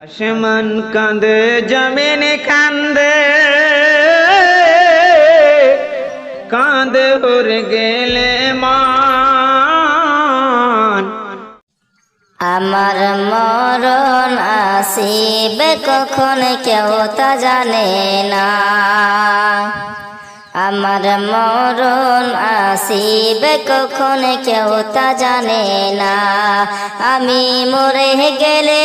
আসমান কাঁদে জমিন কান্দে, কাঁদে উড়ে গেলে মান। আমার মরণ আসিবে কখন কেউ তা জানে না। আমার মরণ আসিবে কখন কেউ তা জানে না। আমি মরে গেলে,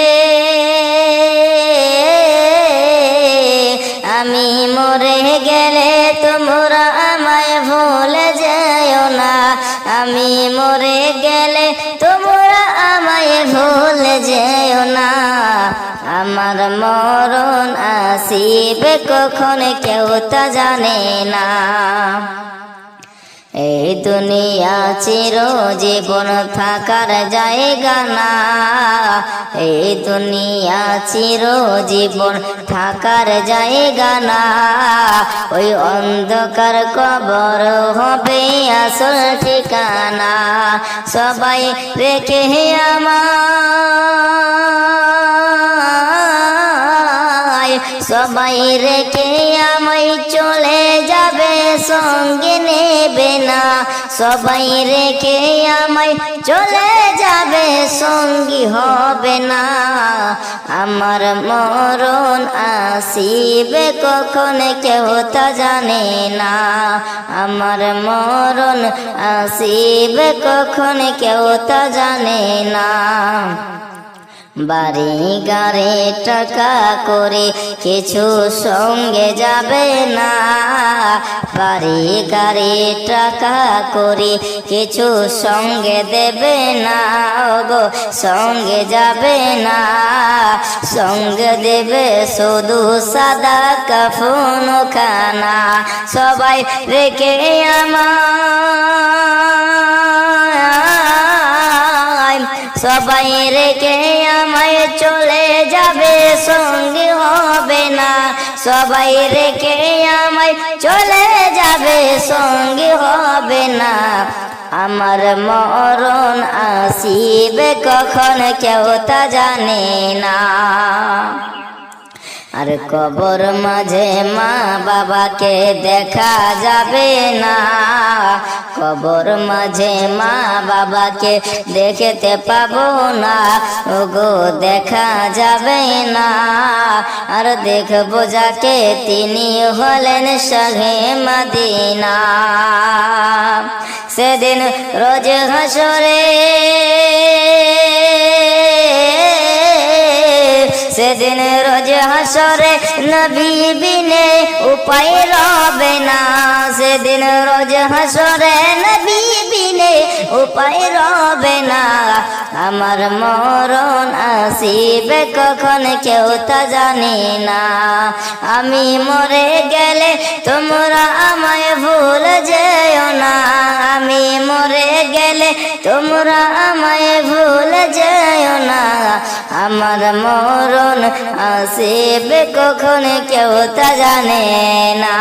আমি মরে গেলে তোমরা আমায় ভুলে যেও না। আমি মরে গেলে তোমরা আমায় ভুলে যেও না। আমার মরণ আসিবে কখন কেউ তা জানে না। এই দুনিয়া চিরজীবন থাকার জায়গা না। এই দুনিয়া চিরজীবন থাকার জায়গা না। ওই অন্ধকার কবর হবে আসল ঠিকানা। সবাই রেখে আমায়, সবাই রেখে আমায় চলে যাবে, সঙ্গে নেবে না। সবাই রেখে আমায় চলে যাবে, সঙ্গী হবে না। আমার মরণ আসিবে কখন কেউ তা জানে না। আমার মরণ আসিবে কখন কেউ তা জানে না। বাড়ি গাড়ি টাকা করে কিছু সঙ্গে যাবে না। বাড়ি গাড়ি টাকা করে কিছু সঙ্গে দেবে না। গো সঙ্গে যাবে না, সঙ্গে দেবে শুধু সাদা কাফন খানা। সবাই রেখে আমায়, সবাই রেখে আমায় চলে যাবে, সঙ্গী হবে না। সবাই রেখে আমায় চলে যাবে, সঙ্গী হবে না। আমার মরণ আসিবে কখন কেউ তা জানে না। আর কবর মাঝে মা বাবাকে দেখা যাবে না। কবর মাঝে মা বাবাকে দেখতে পাবো না। ওগো দেখা যাবে না। আর দেখবো যাকে তিনি হলেন শাহে মদিনা। সেদিন রোজ হাসরে, সেদিন রোজ হাসরে নবী বিনে উপায় রবে না। সেদিন রোজ হাসরে নবী বিনে উপায় রবে না। আমার মরণ আসিবে কখন কেউ তা জানে না। আমি মরে গেলে তোমরা আমায় ভুলে যেও না। আমি মরে গেলে তোমরা আমায় ভুলে যেও না। আমার মরণ আসিবে কখন কেউ তা জানে না।